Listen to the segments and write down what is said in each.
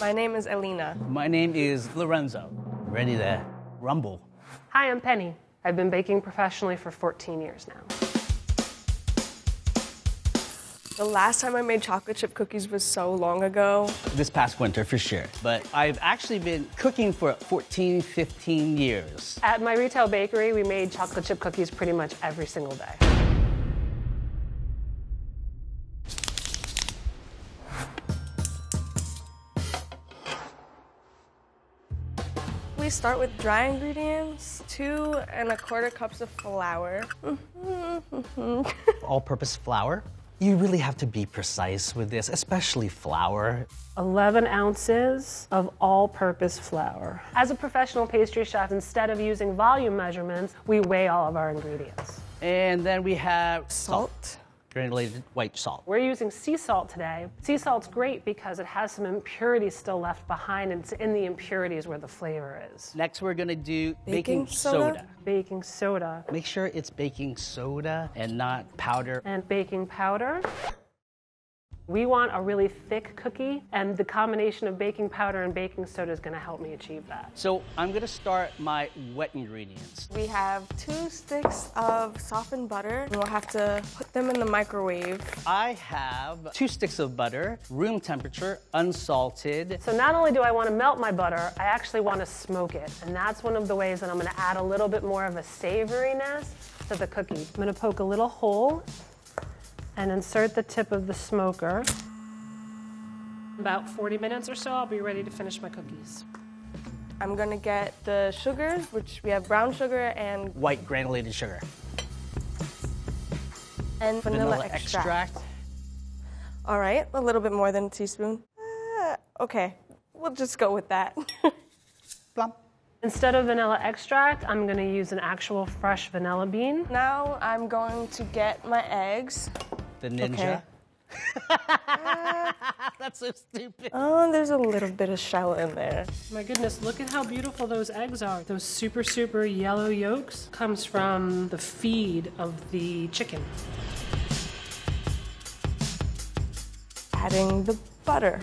My name is Elena. My name is Lorenzo. Ready to rumble. Hi, I'm Penny. I've been baking professionally for 14 years now. The last time I made chocolate chip cookies was so long ago. This past winter, for sure. But I've actually been cooking for 14, 15 years. At my retail bakery, we made chocolate chip cookies pretty much every single day. We start with dry ingredients, 2 1/4 cups of flour. All-purpose flour. You really have to be precise with this, especially flour. 11 ounces of all-purpose flour. As a professional pastry chef, instead of using volume measurements, we weigh all of our ingredients. And then we have Salt. Granulated white salt. We're using sea salt today. Sea salt's great because it has some impurities still left behind, and it's in the impurities where the flavor is. Next, we're gonna do Baking soda? Baking soda. Make sure it's baking soda and not powder. And baking powder. We want a really thick cookie, and the combination of baking powder and baking soda is gonna help me achieve that. So I'm gonna start my wet ingredients. We have 2 sticks of softened butter, and we'll have to put them in the microwave. I have 2 sticks of butter, room temperature, unsalted. So not only do I want to melt my butter, I actually want to smoke it. And that's one of the ways that I'm going to add a little bit more of a savoriness to the cookie. I'm going to poke a little hole and insert the tip of the smoker. About 40 minutes or so, I'll be ready to finish my cookies. I'm gonna get the sugars, which we have brown sugar and White granulated sugar. vanilla extract. All right, a little bit more than a teaspoon. Okay, we'll just go with that. Plump. Instead of vanilla extract, I'm going to use an actual fresh vanilla bean. Now I'm going to get my eggs. The ninja. Okay. That's so stupid. Oh, there's a little bit of shell in there. My goodness, look at how beautiful those eggs are. Those super, super yellow yolks comes from the feed of the chicken. Adding the butter.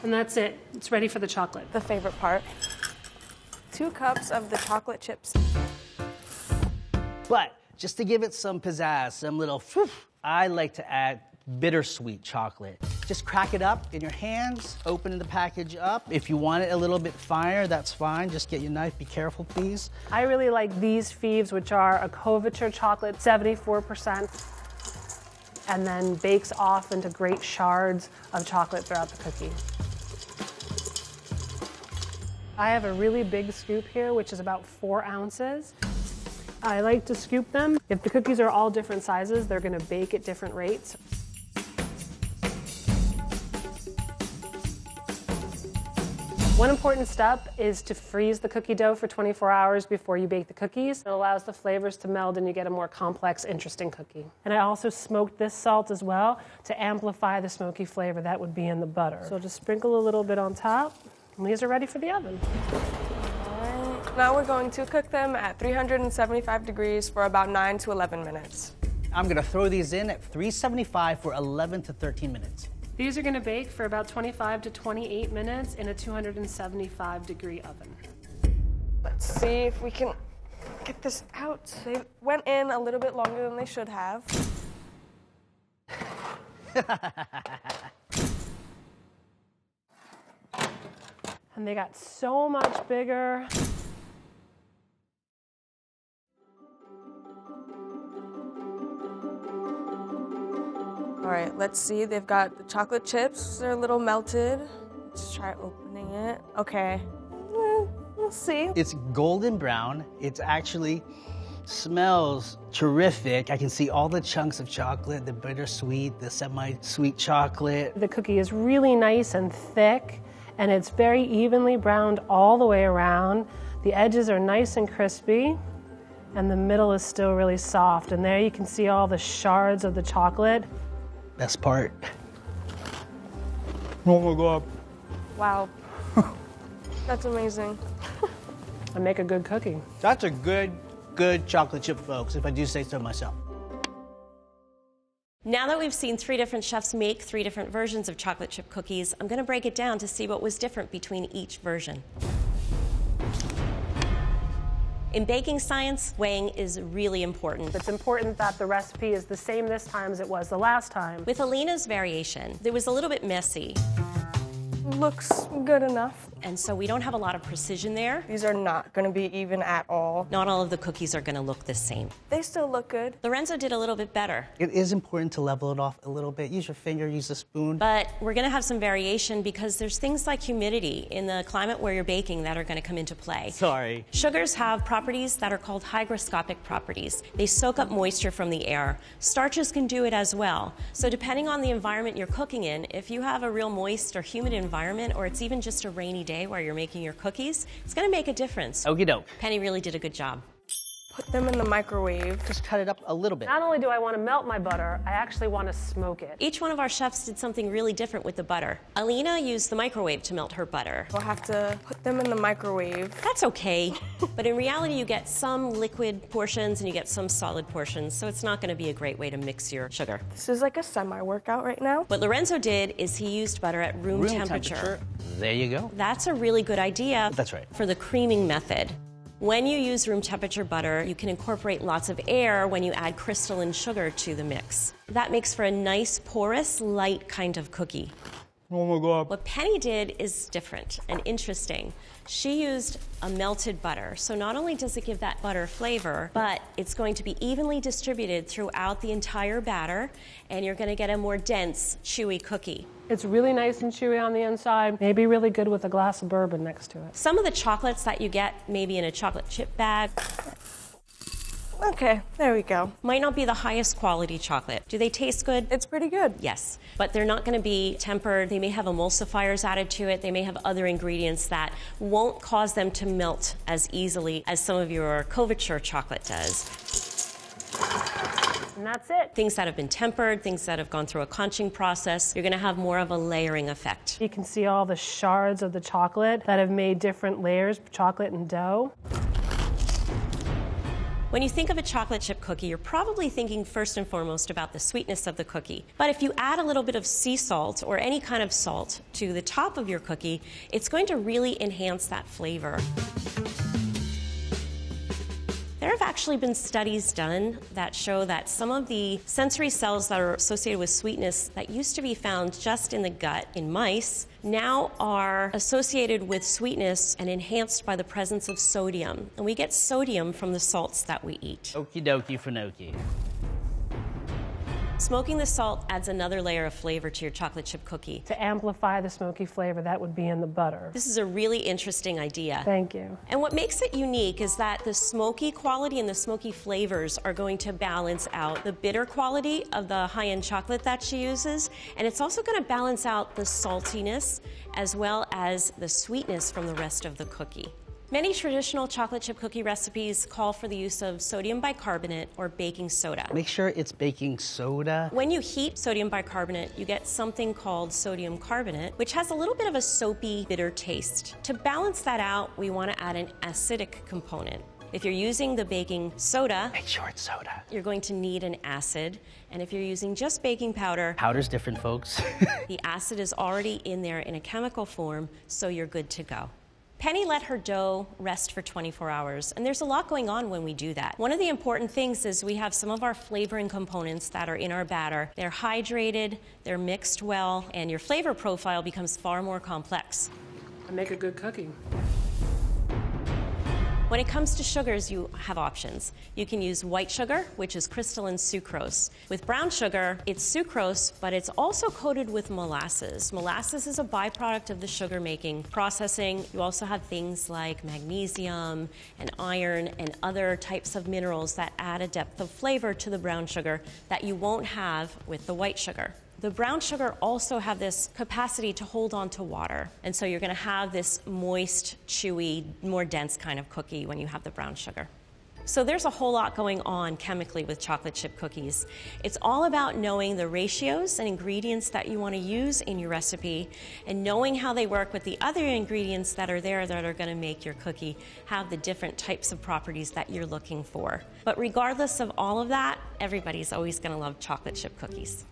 And that's it. It's ready for the chocolate. The favorite part. 2 cups of the chocolate chips. But just to give it some pizzazz, some little I like to add bittersweet chocolate. Just crack it up in your hands, open the package up. If you want it a little bit finer, that's fine. Just get your knife, be careful, please. I really like these fèves, which are a couverture chocolate, 74%, and then bakes off into great shards of chocolate throughout the cookie. I have a really big scoop here, which is about 4 ounces. I like to scoop them. If the cookies are all different sizes, they're gonna bake at different rates. One important step is to freeze the cookie dough for 24 hours before you bake the cookies. It allows the flavors to meld and you get a more complex, interesting cookie. And I also smoked this salt as well to amplify the smoky flavor that would be in the butter. So just sprinkle a little bit on top, and these are ready for the oven. Now we're going to cook them at 375 degrees for about 9 to 11 minutes. I'm gonna throw these in at 375 for 11 to 13 minutes. These are going to bake for about 25 to 28 minutes in a 275 degree oven. Let's see if we can get this out. They went in a little bit longer than they should have. And they got so much bigger. All right, let's see. They've got the chocolate chips. They're a little melted. Let's try opening it. Okay. We'll see. It's golden brown. It actually smells terrific. I can see all the chunks of chocolate, the bittersweet, the semi-sweet chocolate. The cookie is really nice and thick, and it's very evenly browned all the way around. The edges are nice and crispy, and the middle is still really soft. And there you can see all the shards of the chocolate. Best part. Oh my God. Wow. That's amazing. I make a good cookie. That's a good chocolate chip, folks, if I do say so myself. Now that we've seen 3 different chefs make 3 different versions of chocolate chip cookies, I'm going to break it down to see what was different between each version. In baking science, weighing is really important. It's important that the recipe is the same this time as it was the last time. With Alina's variation, it was a little bit messy. Looks good enough. And so we don't have a lot of precision there. These are not going to be even at all. Not all of the cookies are going to look the same. They still look good. Lorenzo did a little bit better. It is important to level it off a little bit. Use your finger, use a spoon. But we're going to have some variation because there's things like humidity in the climate where you're baking that are going to come into play. Sorry. Sugars have properties that are called hygroscopic properties. They soak up moisture from the air. Starches can do it as well. So depending on the environment you're cooking in, if you have a real moist or humid environment, or it's even just a rainy day where you're making your cookies, it's going to make a difference. Okie doke. Penny really did a good job. Put them in the microwave. Just cut it up a little bit. Not only do I want to melt my butter, I actually want to smoke it. Each one of our chefs did something really different with the butter. Alina used the microwave to melt her butter. We'll have to put them in the microwave. That's okay, but in reality you get some liquid portions and you get some solid portions, so it's not going to be a great way to mix your sugar. This is like a semi-workout right now. What Lorenzo did is he used butter at room temperature. There you go. That's a really good idea. That's right. For the creaming method. When you use room temperature butter, you can incorporate lots of air when you add crystalline sugar to the mix. That makes for a nice, porous, light kind of cookie. Oh my God. What Penny did is different and interesting. She used a melted butter. So not only does it give that butter flavor, but it's going to be evenly distributed throughout the entire batter, and you're going to get a more dense, chewy cookie. It's really nice and chewy on the inside. Maybe really good with a glass of bourbon next to it. Some of the chocolates that you get maybe in a chocolate chip bag Okay, there we go. might not be the highest quality chocolate. Do they taste good? It's pretty good. Yes, but they're not going to be tempered. They may have emulsifiers added to it. They may have other ingredients that won't cause them to melt as easily as some of your couverture chocolate does. And that's it. Things that have been tempered, things that have gone through a conching process, you're going to have more of a layering effect. You can see all the shards of the chocolate that have made different layers, chocolate and dough. When you think of a chocolate chip cookie, you're probably thinking first and foremost about the sweetness of the cookie. But if you add a little bit of sea salt or any kind of salt to the top of your cookie, it's going to really enhance that flavor. There have actually been studies done that show that some of the sensory cells that are associated with sweetness that used to be found just in the gut in mice now are associated with sweetness and enhanced by the presence of sodium. And we get sodium from the salts that we eat. Okie dokie finoki. Smoking the salt adds another layer of flavor to your chocolate chip cookie. To amplify the smoky flavor that would be in the butter. This is a really interesting idea. Thank you. And what makes it unique is that the smoky quality and the smoky flavors are going to balance out the bitter quality of the high-end chocolate that she uses, and it's also going to balance out the saltiness as well as the sweetness from the rest of the cookie. Many traditional chocolate chip cookie recipes call for the use of sodium bicarbonate or baking soda. Make sure it's baking soda. When you heat sodium bicarbonate, you get something called sodium carbonate, which has a little bit of a soapy, bitter taste. To balance that out, we want to add an acidic component. If you're using the baking soda, Make sure it's soda. you're going to need an acid. And if you're using just baking powder, Powder's different, folks. the acid is already in there in a chemical form, so you're good to go. Penny let her dough rest for 24 hours, and there's a lot going on when we do that. One of the important things is we have some of our flavoring components that are in our batter. They're hydrated, they're mixed well, and your flavor profile becomes far more complex. I make a good cookie. When it comes to sugars, you have options. You can use white sugar, which is crystalline sucrose. With brown sugar, it's sucrose, but it's also coated with molasses. Molasses is a byproduct of the sugar making processing. You also have things like magnesium and iron and other types of minerals that add a depth of flavor to the brown sugar that you won't have with the white sugar. The brown sugar also have this capacity to hold on to water. And so you're going to have this moist, chewy, more dense kind of cookie when you have the brown sugar. So there's a whole lot going on chemically with chocolate chip cookies. It's all about knowing the ratios and ingredients that you want to use in your recipe and knowing how they work with the other ingredients that are there that are going to make your cookie have the different types of properties that you're looking for. But regardless of all of that, everybody's always going to love chocolate chip cookies.